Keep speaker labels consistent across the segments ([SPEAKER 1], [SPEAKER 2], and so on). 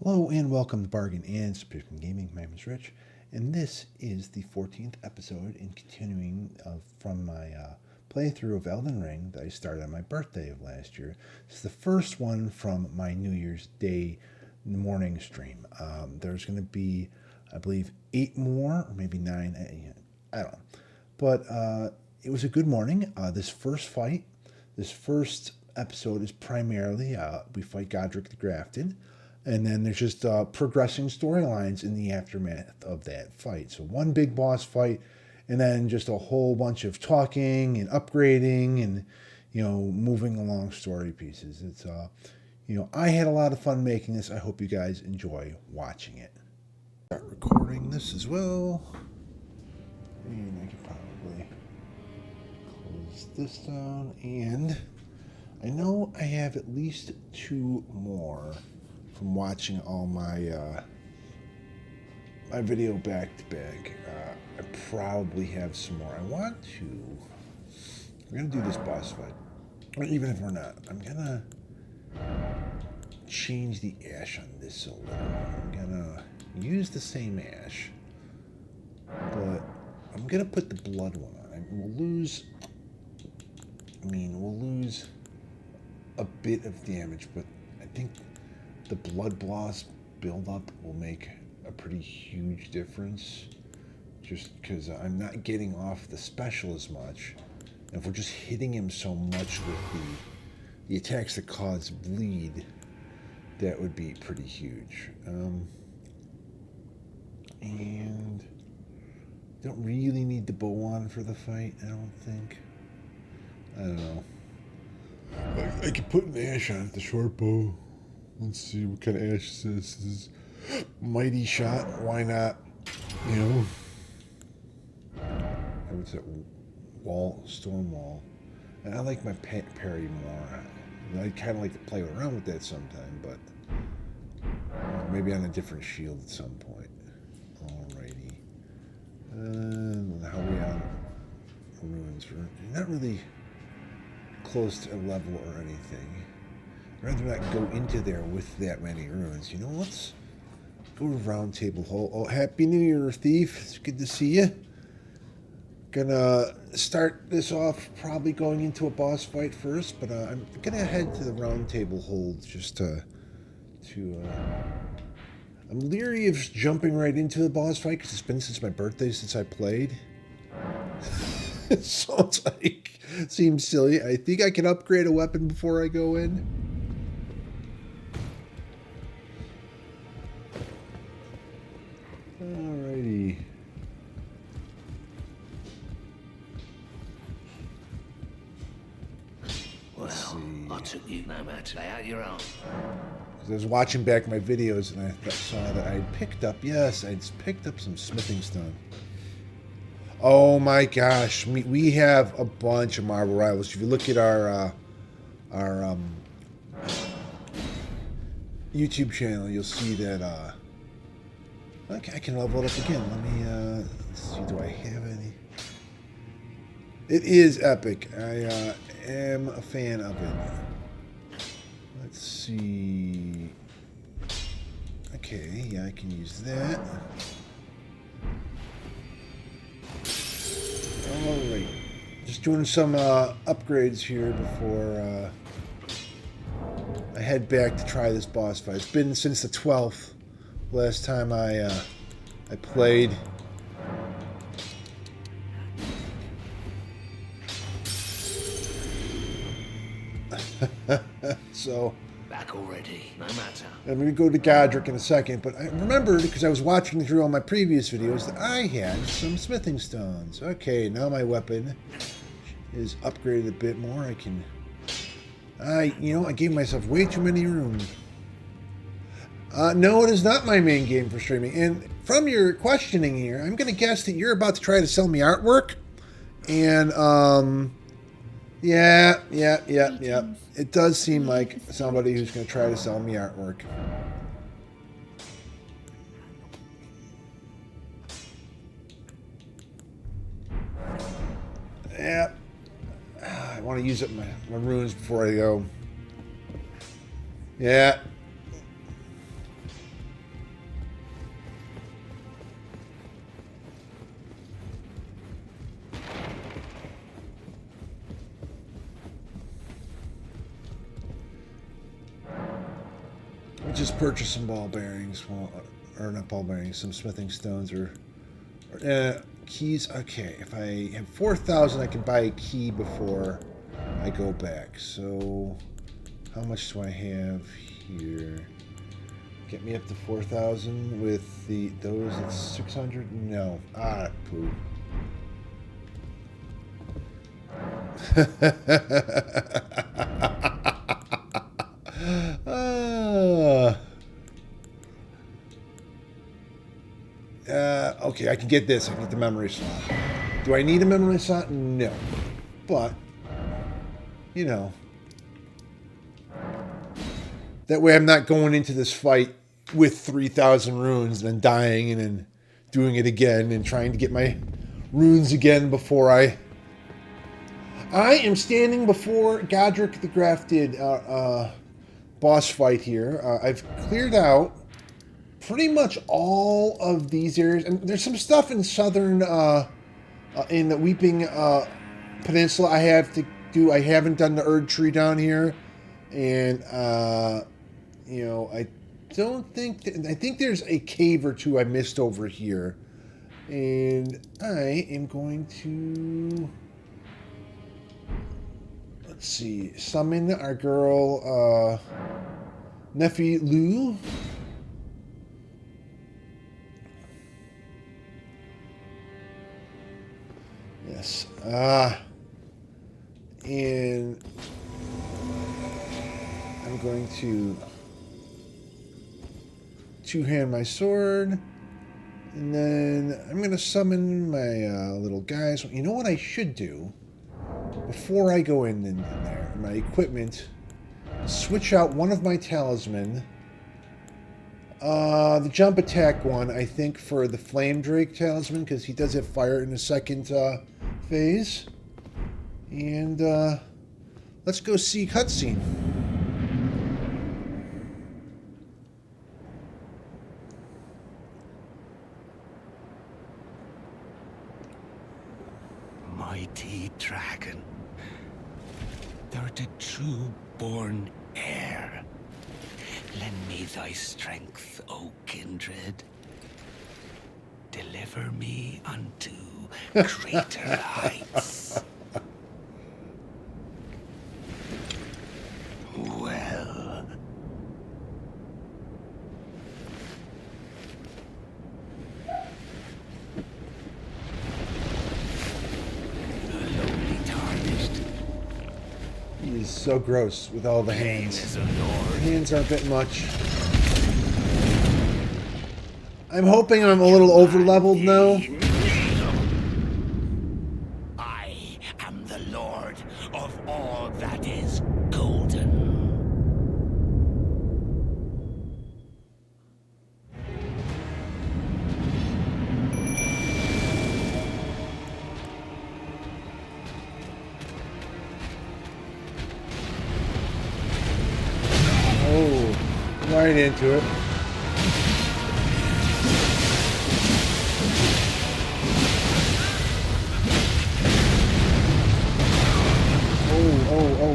[SPEAKER 1] Hello and welcome to Bargain and Subscription Gaming. My name is Rich, and this is the 14th episode in continuing from my playthrough of Elden Ring that I started on my birthday of last year. This is the first one from my New Year's Day morning stream. There's going to be, I believe, 8 more, or maybe 9, I don't know. But it was a good morning. This first episode is primarily, we fight Godrick the Grafted. And then there's just progressing storylines in the aftermath of that fight. So one big boss fight, and then just a whole bunch of talking and upgrading and, moving along story pieces. It's, I had a lot of fun making this. I hope you guys enjoy watching it. Start recording this as well. And I could probably close this down. And I know I have at least 2 more from watching all my my video back to back. I probably have some more. We're gonna do this boss fight, or even if we're not, I'm gonna change the ash on this a little. I'm gonna use the same ash, but I'm gonna put the blood one on. We'll lose a bit of damage, but I think the blood blast buildup will make a pretty huge difference, just because I'm not getting off the special as much. And if we're just hitting him so much with the attacks that cause bleed, that would be pretty huge. And don't really need the bow on for the fight, I don't think. I don't know. I could put an ash on it, the short bow. Let's see what kind of ash this is. This is mighty shot. Why not? What's that? Storm wall. And I like my parry more. I kind of like to play around with that sometime, but maybe on a different shield at some point. Alrighty. How are we on runes? We're not really close to a level or anything. I'd rather not go into there with that many runes. Let's go to Round Table Hole. Oh, Happy New Year, Thief. It's good to see you. Gonna start this off probably going into a boss fight first, but I'm gonna head to the Round Table Hold just I'm leery of jumping right into the boss fight because it's been since my birthday since I played. So seems silly. I think I can upgrade a weapon before I go in. Alrighty.
[SPEAKER 2] Well, I took you no matter. Lay out your own.
[SPEAKER 1] I was watching back my videos and I saw that I'd picked up some smithing stone. Oh my gosh, we have a bunch of marble rivals. If you look at our YouTube channel, you'll see that okay, I can level it up again. Let me let's see, do I have any? It is epic. I am a fan of it. Let's see. Okay, yeah, I can use that. Alright. Just doing some upgrades here before I head back to try this boss fight. It's been since the 12th. Last time I played. So
[SPEAKER 2] Back already, no matter.
[SPEAKER 1] I'm going to go to Godrick in a second, but I remembered, because I was watching through all my previous videos, that I had some smithing stones. Okay, now my weapon is upgraded a bit more. I gave myself way too many runes. No, it is not my main game for streaming. And from your questioning here, I'm going to guess that you're about to try to sell me artwork. And, yeah. It does seem like somebody who's going to try to sell me artwork. Yeah. I want to use up my runes before I go. Yeah. just purchase some ball bearings. Well, or not ball bearings, some smithing stones or keys. Okay, if I have 4,000, I can buy a key before I go back. So, how much do I have here? Get me up to 4,000 with those. It's 600. No, poo. Okay, I can get this. I can get the memory slot. Do I need a memory slot? No. But, you know, that way I'm not going into this fight with 3,000 runes and then dying and then doing it again and trying to get my runes again before I am standing before Godrick the Grafted boss fight here. I've cleared out pretty much all of these areas, and there's some stuff in southern, in the Weeping Peninsula I have to do. I haven't done the Erd Tree down here, and you know, I think there's a cave or two I missed over here, and I am going to, let's see, summon our girl Nepheli Loux. Yes. And I'm going to two-hand my sword, and then I'm going to summon my little guys. You know what I should do before I go in there? My equipment. Switch out one of my talisman. The jump attack one, I think, for the flamedrake talisman, because he does have fire in the second phase. And let's go see cutscene.
[SPEAKER 2] Mighty dragon, thou the true-born heir. Lend me thy strength, O kindred. Deliver me unto greater heights. Well. Lowly tarnished.
[SPEAKER 1] He's so gross with all the hands. The hands are a bit much. I'm hoping I'm a little over-leveled now.
[SPEAKER 2] I am the lord of all that is golden.
[SPEAKER 1] Oh, right into it.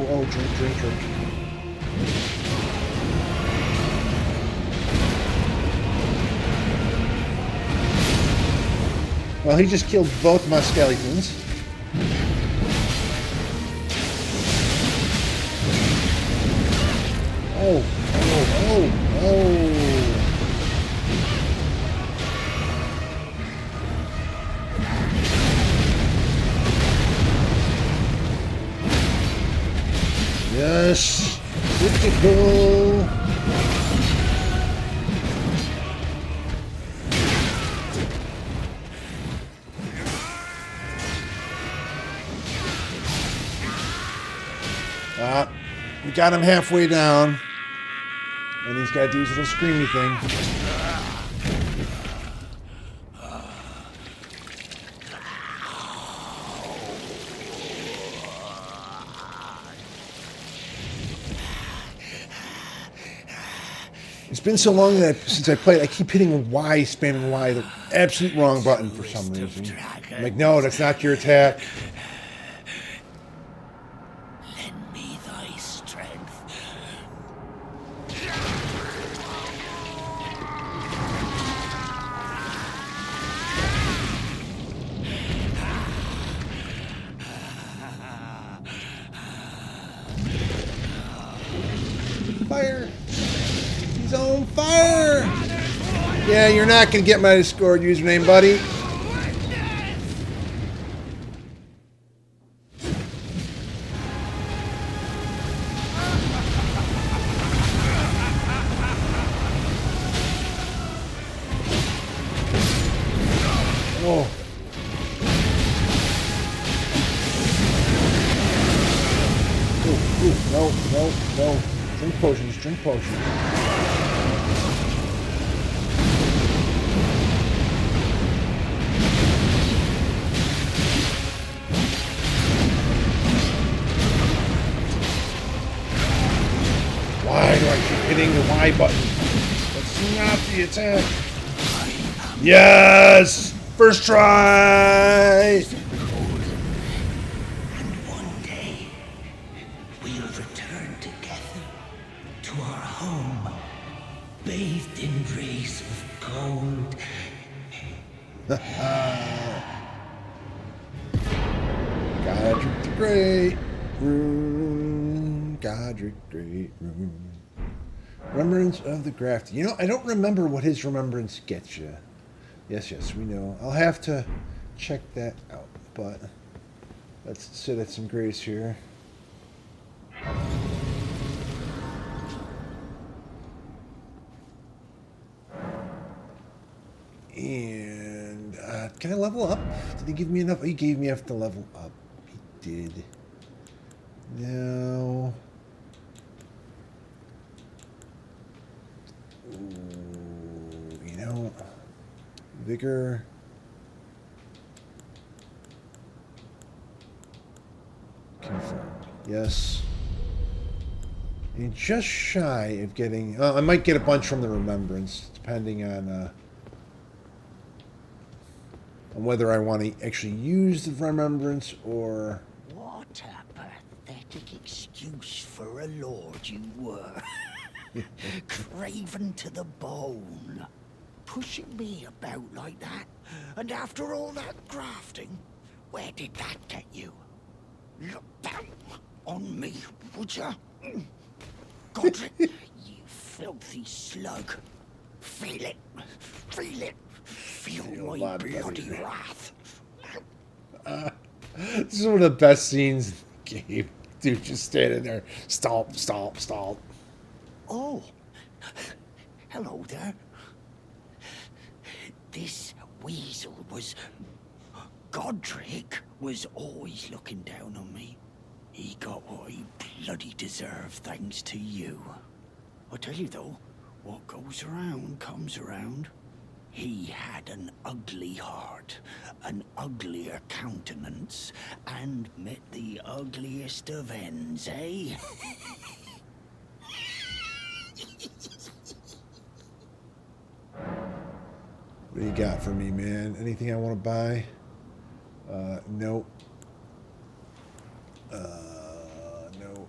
[SPEAKER 1] Oh, drink. Well, he just killed both my skeletons. Oh. Yes, critical. We got him halfway down, and he's got to do his little screamy thing. It's been so long since I played, I keep hitting Y, spamming Y, the absolute wrong button for some reason. I'm like, no, that's not your attack.
[SPEAKER 2] Lend me thy strength.
[SPEAKER 1] Fire! He's on fire! Yeah, you're not going to get my Discord username, buddy. Oh. Ooh, no. Drink potions, drink potions. Why do I keep hitting the Y button? That's not the attack. Yes! First try!
[SPEAKER 2] Bathed in rays of gold.
[SPEAKER 1] Godrick the Great. Rune. Godrick Great. Rune. Remembrance of the Grafted. You know, I don't remember what his remembrance gets you. Yes, we know. I'll have to check that out. But let's sit at some grace here. And can I level up? Did he give me enough? He gave me enough to level up. He did. No. Ooh, you know, Vigor. Confirmed. Yes. And just shy of getting... I might get a bunch from the Remembrance, depending on whether I want to actually use the Remembrance or...
[SPEAKER 2] What a pathetic excuse for a lord you were. Craven to the bone. Pushing me about like that. And after all that grafting, where did that get you? Look down on me, would ya? Godrick, you filthy slug. Feel it. Feel it. Feel my bloody wrath.
[SPEAKER 1] This is one of the best scenes in the game. Dude, just standing there. Stomp, stomp, stomp.
[SPEAKER 2] Oh. Hello there. This weasel was... Godrick was always looking down on me. He got what he bloody deserved thanks to you. I tell you though, what goes around comes around. He had an ugly heart, an uglier countenance, and met the ugliest of ends, eh?
[SPEAKER 1] What do you got for me, man? Anything I want to buy? Nope. No.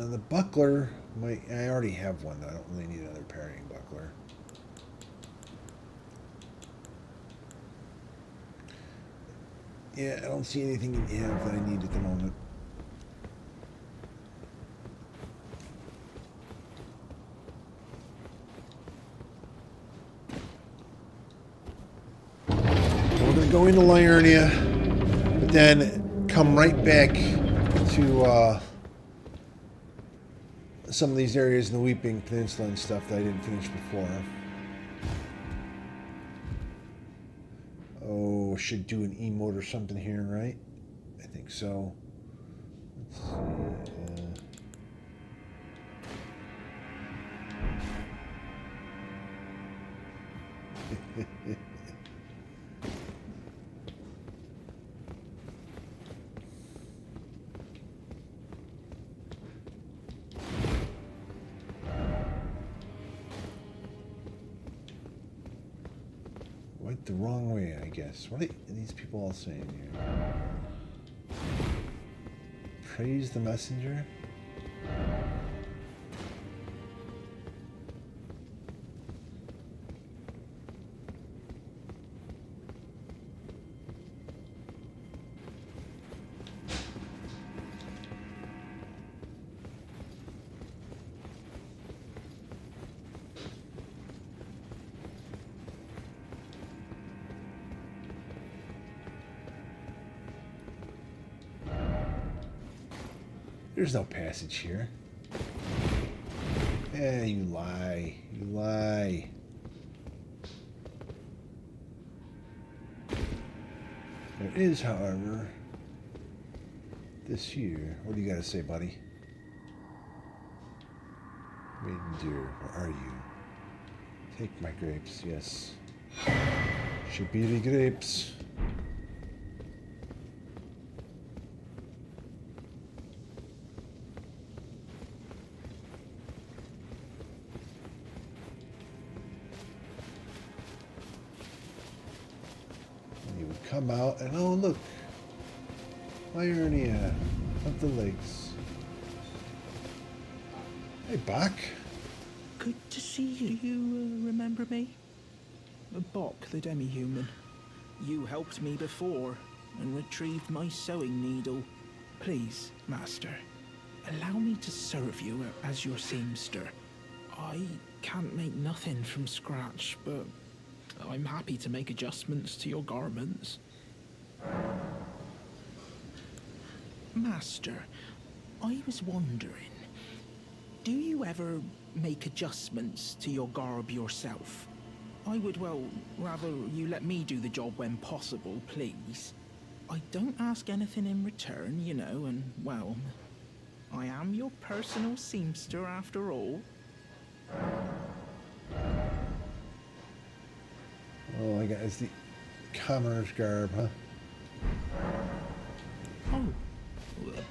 [SPEAKER 1] The buckler might... I already have one. I don't really need another parrying buckler. Yeah, I don't see anything in Ev that I need at the moment. We're going to go into Liurnia, but then come right back to some of these areas in the Weeping Peninsula and stuff that I didn't finish before. Oh, should do an emote or something here, right? I think so. Let's see. Went the wrong way, I guess. What are these people all saying here? Praise the messenger? There's no passage here. Eh, you lie. You lie. There is, however, this here. What do you got to say, buddy? Maiden dear, where are you? Take my grapes, yes. Shabiri grapes. And he would come out and oh look, Ionia of the lakes. Hey, Bach.
[SPEAKER 3] Good to see you. Do you remember me? Bok, the demi-human. You helped me before and retrieved my sewing needle. Please, Master, allow me to serve you as your seamster. I can't make nothing from scratch, but I'm happy to make adjustments to your garments. Master, I was wondering, do you ever make adjustments to your garb yourself? I would, well, rather you let me do the job when possible, please. I don't ask anything in return, you know, and, well, I am your personal seamster after all.
[SPEAKER 1] Oh, I got it's the commoner's garb, huh?
[SPEAKER 3] Oh,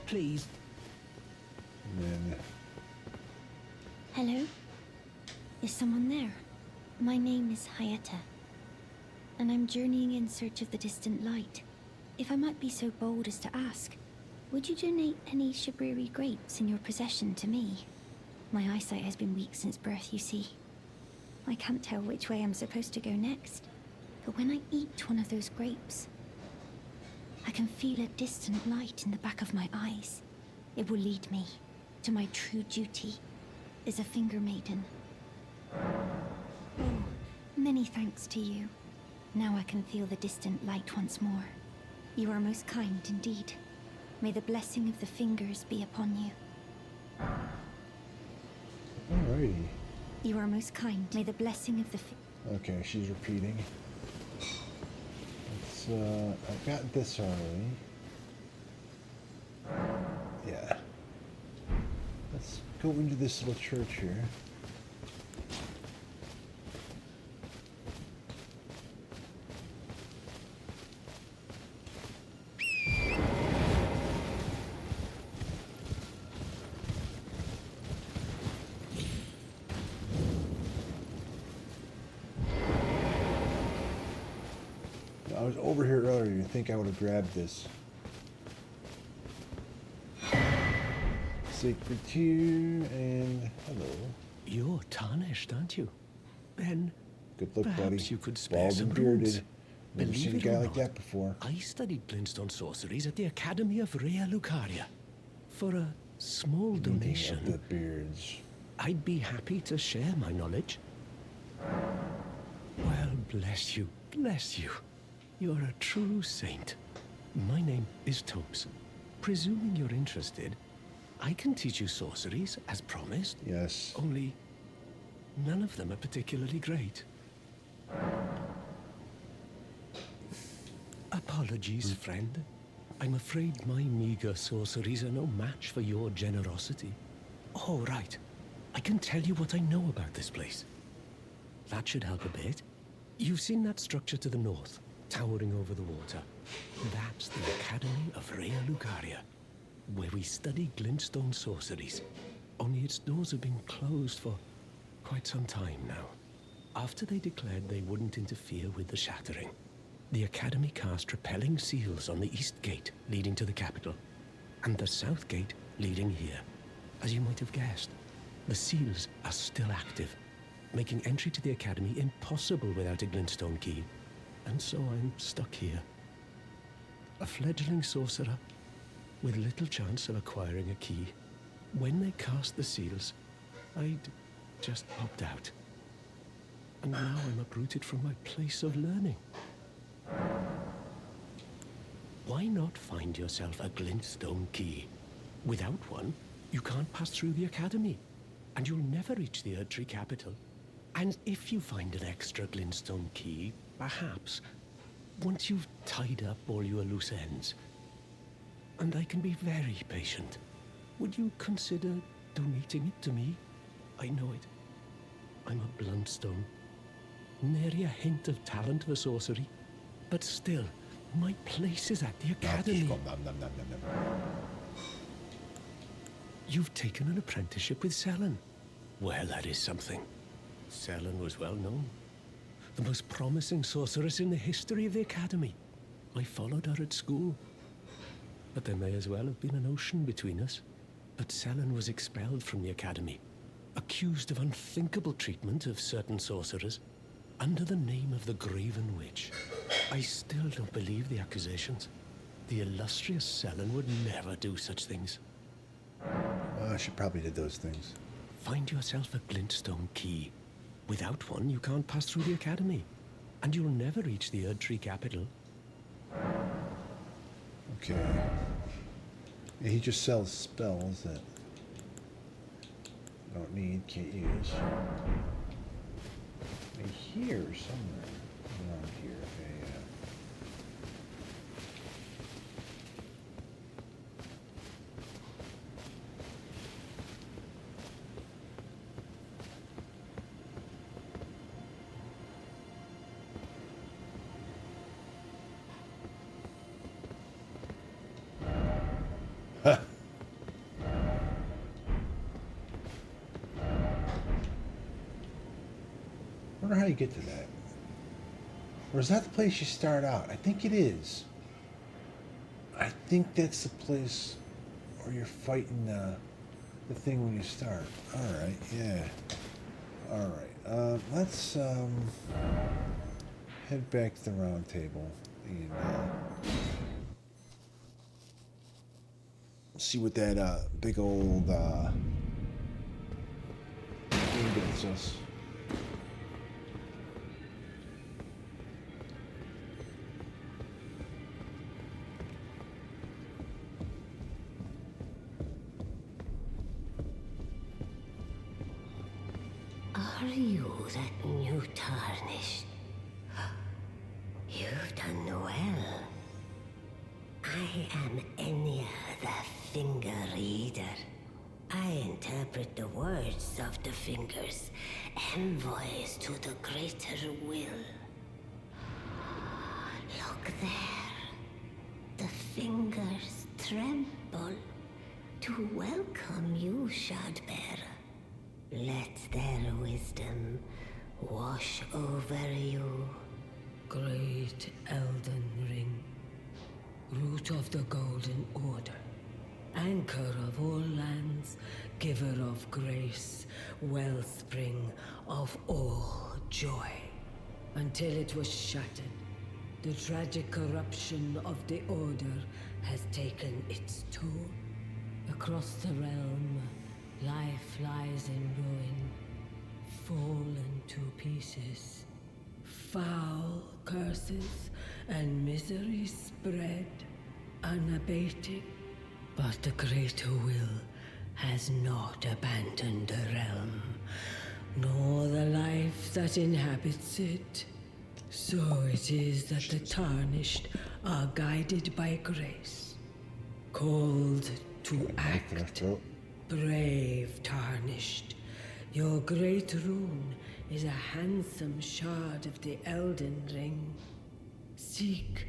[SPEAKER 3] please.
[SPEAKER 1] And then
[SPEAKER 4] Hello? Is someone there? My name is Hayata, and I'm journeying in search of the distant light. If I might be so bold as to ask, would you donate any shabiri grapes in your possession to me? My eyesight has been weak since birth, you see. I can't tell which way I'm supposed to go next, but when I eat one of those grapes, I can feel a distant light in the back of my eyes. It will lead me to my true duty as a finger maiden. Oh, many thanks to you. Now I can feel the distant light once more. You are most kind indeed. May the blessing of the fingers be upon you.
[SPEAKER 1] alrighty.
[SPEAKER 4] You are most kind. May the blessing of the
[SPEAKER 1] Okay, she's repeating. Let's I got this already. Yeah. Let's go into this little church here. I was over here earlier. You think I would have grabbed this? Sacred Tear and hello.
[SPEAKER 5] You're tarnished, aren't you? Then
[SPEAKER 1] Good look,
[SPEAKER 5] perhaps
[SPEAKER 1] buddy.
[SPEAKER 5] you could spare
[SPEAKER 1] Bald
[SPEAKER 5] some
[SPEAKER 1] and
[SPEAKER 5] runes.
[SPEAKER 1] bearded. Never
[SPEAKER 5] Believe
[SPEAKER 1] seen a
[SPEAKER 5] it
[SPEAKER 1] guy
[SPEAKER 5] or
[SPEAKER 1] like
[SPEAKER 5] not,
[SPEAKER 1] that before.
[SPEAKER 5] I studied glintstone sorceries at the Academy of Rea Lucaria. For a small
[SPEAKER 1] Meeting of
[SPEAKER 5] donation,
[SPEAKER 1] the beards.
[SPEAKER 5] I'd be happy to share my knowledge. Well, bless you, bless you. You're a true saint. My name is Topes. Presuming you're interested, I can teach you sorceries, as promised.
[SPEAKER 1] Yes.
[SPEAKER 5] Only, none of them are particularly great. Apologies, friend. I'm afraid my meager sorceries are no match for your generosity. Oh, right. I can tell you what I know about this place. That should help a bit. You've seen that structure to the north, towering over the water. That's the Academy of Rea Lucaria, where we study glintstone sorceries. Only its doors have been closed for quite some time now. After they declared they wouldn't interfere with the shattering, the Academy cast repelling seals on the east gate leading to the capital, and the south gate leading here. As you might have guessed, the seals are still active, making entry to the Academy impossible without a glintstone key. And so I'm stuck here. A fledgling sorcerer with little chance of acquiring a key. When they cast the seals, I'd just popped out. And now I'm uprooted from my place of learning. Why not find yourself a glintstone key? Without one, you can't pass through the academy, and you'll never reach the Erdtree capital. And if you find an extra glintstone key, perhaps, once you've tied up all your loose ends, and I can be very patient, would you consider donating it to me? I know it. I'm a bluntstone. Nary a hint of talent for sorcery. But still, my place is at the academy. You've taken an apprenticeship with Selen. Well, that is something. Selen was well known. The most promising sorceress in the history of the academy. I followed her at school. But there may as well have been an ocean between us. But Selen was expelled from the academy, accused of unthinkable treatment of certain sorcerers, under the name of the Graven Witch. I still don't believe the accusations. The illustrious Selen would never do such things.
[SPEAKER 1] She probably did those things.
[SPEAKER 5] Find yourself a glintstone key. Without one, you can't pass through the academy, and you'll never reach the Erdtree capital.
[SPEAKER 1] Okay. Yeah, he just sells spells that I don't need, can't use. Here somewhere around here. Okay, yeah. I wonder how you get to that. Or is that the place you start out? I think it is. I think that's the place where you're fighting the thing when you start. Alright, yeah. Alright, let's head back to the round table and see what that big old thing gets us.
[SPEAKER 6] Are you that new tarnished? You've done well. I am Enya, the Finger Reader. I interpret the words of the fingers, envoys to the greater will. Look there. The fingers tremble to welcome you, Shardbearer. Let their wisdom wash over you.
[SPEAKER 7] Great Elden Ring, root of the Golden Order, anchor of all lands, giver of grace, wellspring of all joy. Until it was shattered, the tragic corruption of the Order has taken its toll. Across the realm, life lies in ruin, fallen to pieces. Foul curses and misery spread, unabated. But the greater will has not abandoned the realm, nor the life that inhabits it. So it is that the tarnished are guided by grace, called to act. Brave tarnished, your great rune is a handsome shard of the Elden Ring. Seek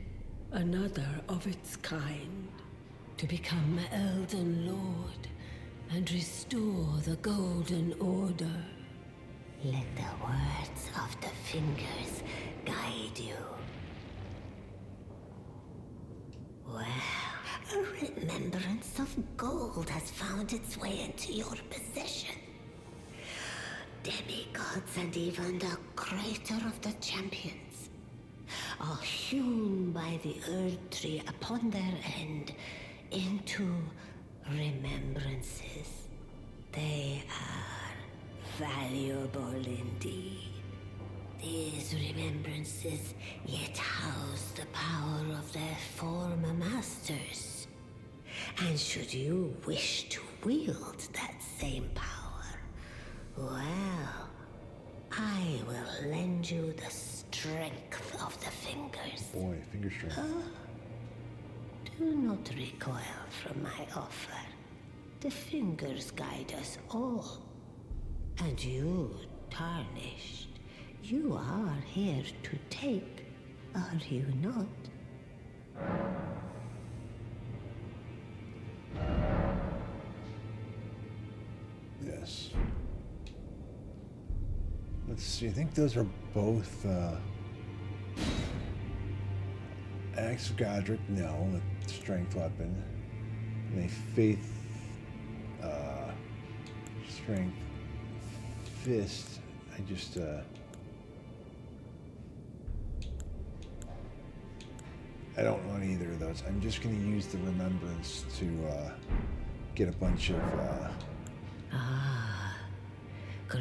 [SPEAKER 7] another of its kind to become Elden Lord and restore the Golden Order.
[SPEAKER 6] Let the words of the fingers guide you. Well, a remembrance of gold has found its way into your possession. Demigods and even the creator of the champions are hewn by the Erdtree upon their end into remembrances. They are valuable indeed. These remembrances yet house the power of their former masters, And should you wish to wield that same power, well, I will lend you the strength of the fingers.
[SPEAKER 1] Boy, finger strength.
[SPEAKER 6] Do not recoil from my offer. The fingers guide us all. And you, Tarnished, you are here to take, are you not?
[SPEAKER 1] Yes. Let's see, I think those are both Axe of Godrick, no, a strength weapon. And a faith strength fist. I just I don't want either of those. I'm just gonna use the Remembrance to get a bunch of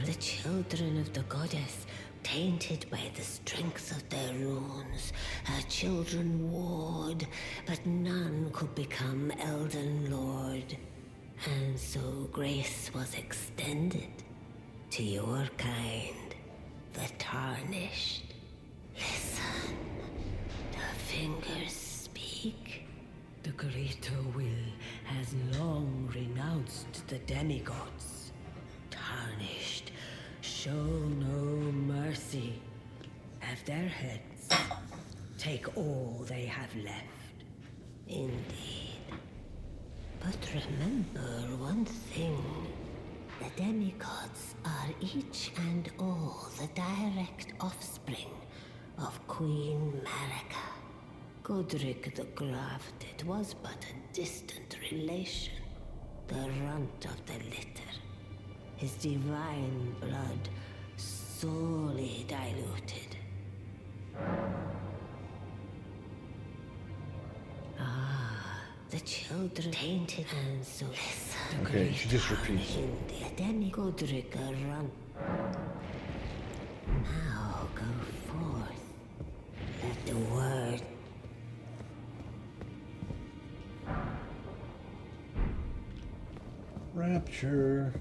[SPEAKER 6] The children of the goddess, tainted by the strength of their runes, her children warred, but none could become Elden Lord. And so grace was extended to your kind, the Tarnished. Listen, the fingers speak.
[SPEAKER 7] The greater will has long renounced the demigods. Tarnished, show no mercy. Have their heads. Take all they have left.
[SPEAKER 6] Indeed. But remember one thing. The demigods are each and all the direct offspring of Queen Marika. Godrick the Grafted was but a distant relation, the runt of the litter. His divine blood sorely diluted. The children tainted and so listen.
[SPEAKER 1] Okay, she just repeats.
[SPEAKER 6] The Godrick run. Now go forth. Let the word.
[SPEAKER 1] Rapture.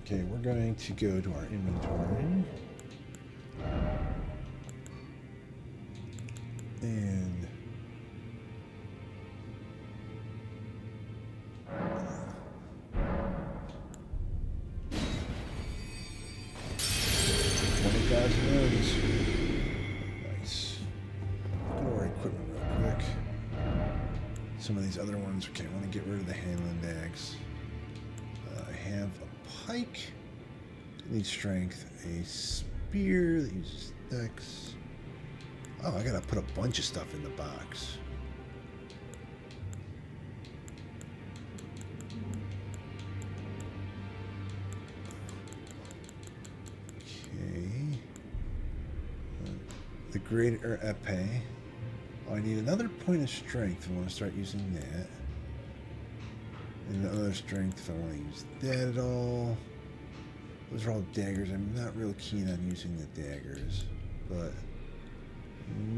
[SPEAKER 1] Okay, we're going to go to our inventory. And nice. Go to our equipment real quick. Some of these other ones, okay, I want to get rid of the handling axe. I have a pike that needs strength, a spear that uses dex. Oh, I gotta put a bunch of stuff in the box. Okay. The greater epee. Oh, I need another point of strength. I want to start using that. And another strength if I want to use that at all. Those are all daggers. I'm not real keen on using the daggers, but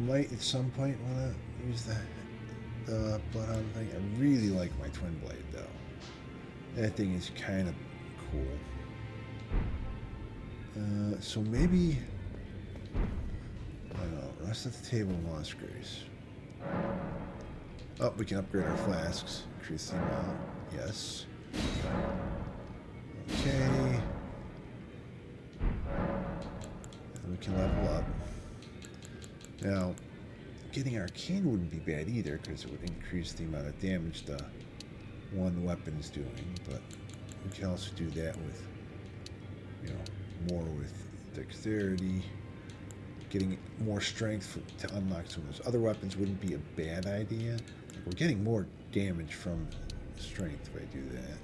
[SPEAKER 1] might at some point want to use the bloodhound thing. I really like my twinblade though. That thing is kind of cool. So maybe, I don't know, rest at the table of Lost Grace. Oh, we can upgrade our flasks. Increase the amount. Yes. Okay. And we can level up. Now, getting arcane wouldn't be bad either, because it would increase the amount of damage the one weapon's doing, but we can also do that with, you know, more with dexterity. Getting more strength to unlock some of those other weapons wouldn't be a bad idea. We're getting more damage from strength if I do that.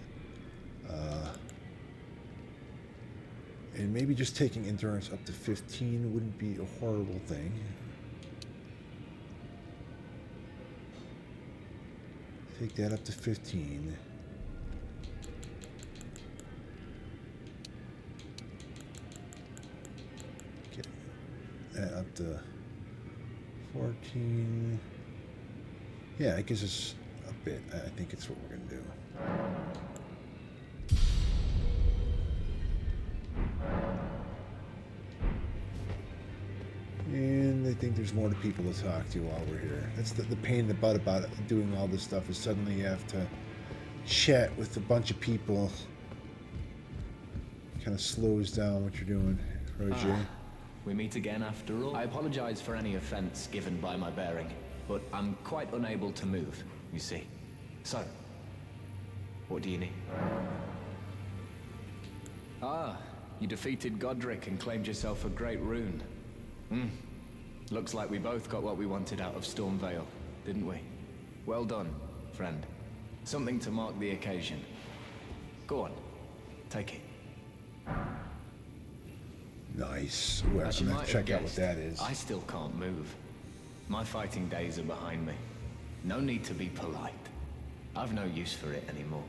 [SPEAKER 1] And maybe just taking endurance up to 15 wouldn't be a horrible thing. Take that up to 15. Get that up to 14. Yeah, it gives us a bit. I think it's what we're going to do. And I think there's more to people to talk to while we're here. That's the pain in the butt about doing all this stuff is suddenly you have to chat with a bunch of people. Kind of slows down what you're doing, Roger.
[SPEAKER 8] We meet again after all. I apologize for any offense given by my bearing, but I'm quite unable to move, you see. So, what do you need? Ah, you defeated Godrick and claimed yourself a great Rune. Looks like we both got what we wanted out of Stormvale, didn't we? Well done, friend. Something to mark the occasion. Go on, take it.
[SPEAKER 1] Nice. Ooh, I'm
[SPEAKER 8] As you
[SPEAKER 1] gonna
[SPEAKER 8] might have
[SPEAKER 1] check out what
[SPEAKER 8] guessed,
[SPEAKER 1] that is.
[SPEAKER 8] I still can't move. My fighting days are behind me. No need to be polite. I've no use for it anymore.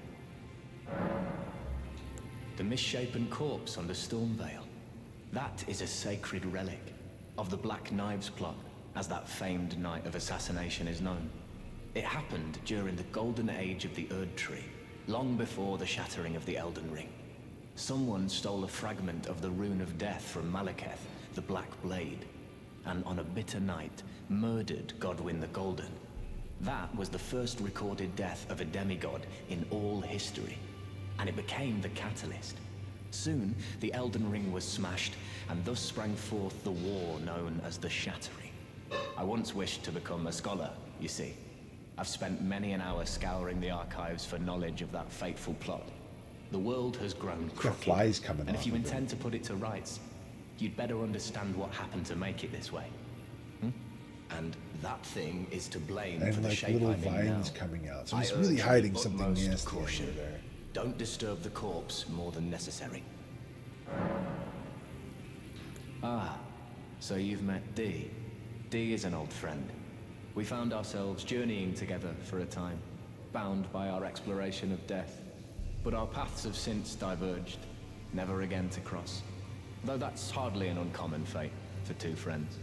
[SPEAKER 8] The misshapen corpse under Stormvale. That is a sacred relic of the Black Knives plot, as that famed night of assassination is known. It happened during the golden age of the Erd Tree, long before the shattering of the Elden Ring. Someone stole a fragment of the Rune of Death from Malekith, the Black Blade, and on a bitter night, murdered Godwyn the Golden. That was the first recorded death of a demigod in all history, and it became the catalyst. Soon, the Elden Ring was smashed, and thus sprang forth the war known as the Shattering. I once wished to become a scholar, you see. I've spent many an hour scouring the archives for knowledge of that fateful plot. The world has grown crooked,
[SPEAKER 1] flies coming
[SPEAKER 8] and
[SPEAKER 1] off
[SPEAKER 8] if you
[SPEAKER 1] of it.
[SPEAKER 8] intend to put it to rights, you'd better understand what happened to make it this way. And that thing is to blame for
[SPEAKER 1] And
[SPEAKER 8] the
[SPEAKER 1] like
[SPEAKER 8] shape
[SPEAKER 1] little
[SPEAKER 8] I'm in now.
[SPEAKER 1] vines coming out. So
[SPEAKER 8] I
[SPEAKER 1] he's really
[SPEAKER 8] urge
[SPEAKER 1] hiding
[SPEAKER 8] the
[SPEAKER 1] something
[SPEAKER 8] utmost
[SPEAKER 1] nasty
[SPEAKER 8] caution.
[SPEAKER 1] over there.
[SPEAKER 8] Don't disturb the corpse more than necessary. Ah, so you've met Dee. Dee is an old friend. We found ourselves journeying together for a time, bound by our exploration of death. But our paths have since diverged, never again to cross. Though that's hardly an uncommon fate for two friends.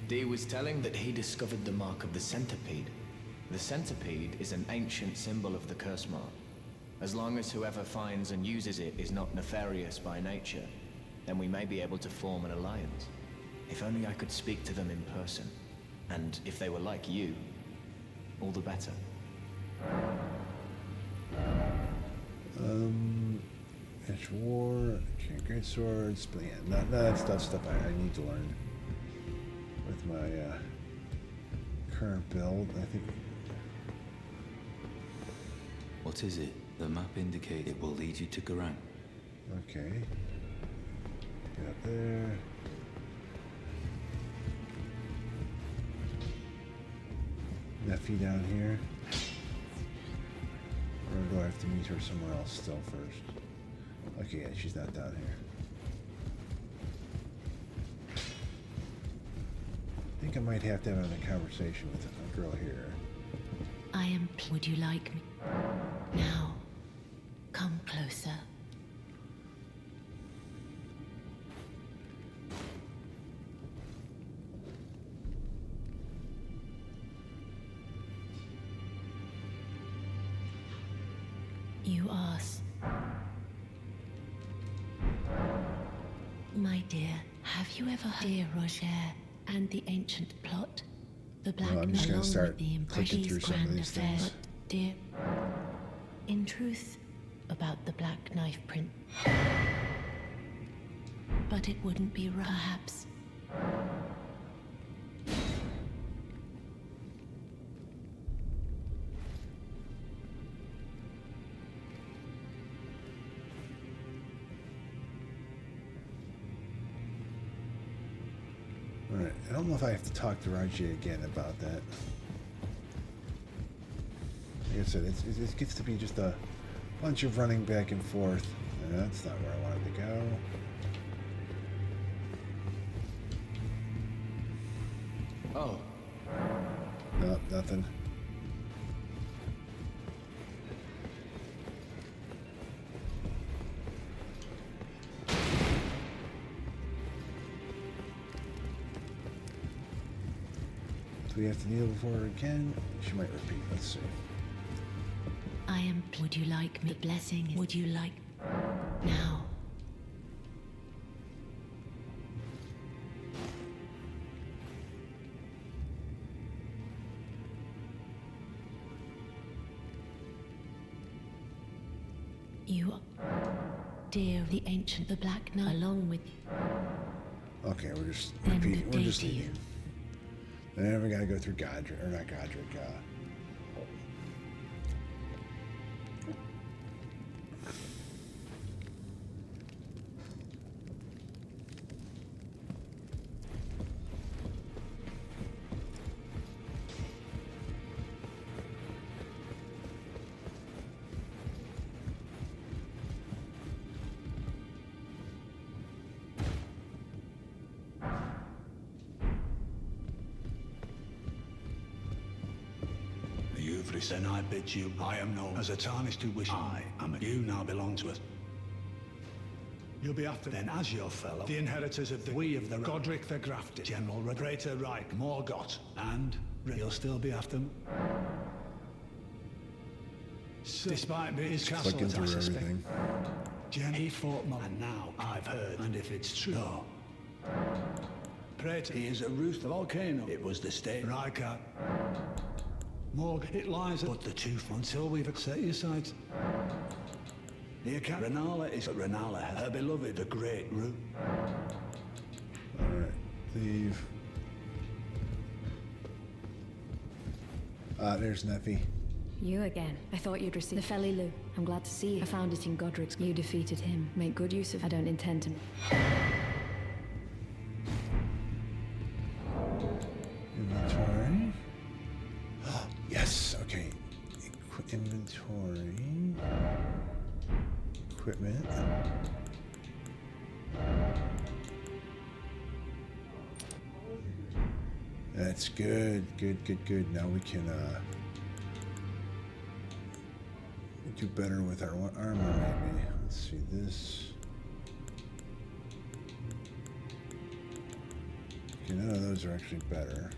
[SPEAKER 8] Dee was telling that he discovered the mark of the centipede. The centipede is an ancient symbol of the curse mark. As long as whoever finds and uses it is not nefarious by nature, then we may be able to form an alliance. If only I could speak to them in person. And if they were like you, all the better.
[SPEAKER 1] Edge War, great swords, but yeah, none of that stuff I need to learn with my current build. I think.
[SPEAKER 9] What is it? The map indicates it will lead you to Garang.
[SPEAKER 1] Okay. Get up there. Nepheli down here. Or do I have to meet her somewhere else still first? Okay, yeah, she's not down here. I think I might have to have another conversation with a girl here.
[SPEAKER 10] I am. Would you like me? Now, come closer. You ask. My dear, have you ever heard dear Roger and the ancient plot? The Black
[SPEAKER 1] I'm just gonna
[SPEAKER 10] along
[SPEAKER 1] start
[SPEAKER 10] with the
[SPEAKER 1] clicking through some of
[SPEAKER 10] grand
[SPEAKER 1] these
[SPEAKER 10] affair.
[SPEAKER 1] things.
[SPEAKER 10] But, dear, in truth, about the Black Knife print. But it wouldn't be right. Perhaps.
[SPEAKER 1] Alright, I don't know if I have to talk to Raji again about that. Like I said, it gets to be just a bunch of running back and forth, and that's not where I wanted to go.
[SPEAKER 8] Oh,
[SPEAKER 1] Nope, nothing. So you have to kneel before her again? She might repeat. Let's see.
[SPEAKER 10] I am. Would you like me? The blessing. Would you like. Now. You are. Dear the ancient, the black knight, along with you.
[SPEAKER 1] Okay, we're just repeating. We're just leaving. Then we gotta go through Godrick, or not Godrick,
[SPEAKER 11] Then I bid you, I am known as a tarnished who wish I am you now belong to us. You'll be after then as your fellow, the inheritors of the we of the Godrick the Grafted, General Praetor Reich, Morgott, and you'll still be after them. So, despite his castle, I suspect. He fought more, and now I've heard, and if it's true, no. Praetor, he is a roost of volcano. It was the state Reichard. Morg, it lies, but the truth until we've set your sides. The account Renala is Renala, her beloved, the great Rune.
[SPEAKER 1] Alright, leave. There's Nepheli.
[SPEAKER 12] You again. I thought you'd receive Nepheli Loux. I'm glad to see you. I found it in Godricks. You defeated him. Make good use of it. I don't intend to.
[SPEAKER 1] Inventory. Yes, okay. Inventory. Equipment. That's good. Good. Now we can do better with our armor, maybe. Let's see this. Okay, none of those are actually better.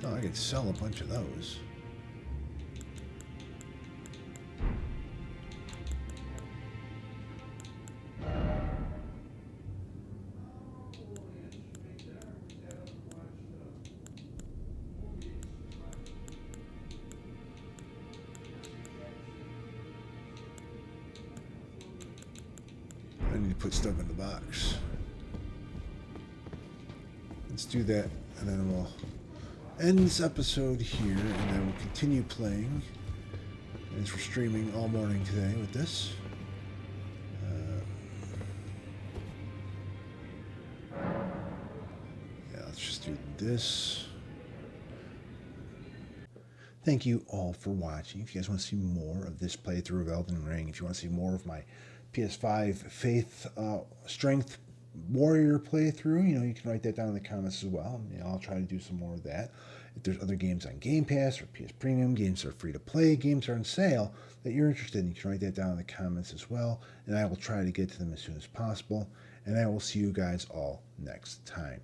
[SPEAKER 1] Oh, I could sell a bunch of those. I need to put stuff in the box. Let's do that, and then we'll end this episode here, and then we'll continue playing. As we're streaming all morning today with this. Yeah, let's just do this. Thank you all for watching. If you guys want to see more of this playthrough of Elden Ring, if you want to see more of my PS5 Faith Strength Warrior playthrough, you can write that down in the comments as well. I'll try to do some more of that. If there's other games on Game Pass or PS Premium, games that are free to play, games that are on sale that you're interested in, you can write that down in the comments as well, and I will try to get to them as soon as possible. And I will see you guys all next time.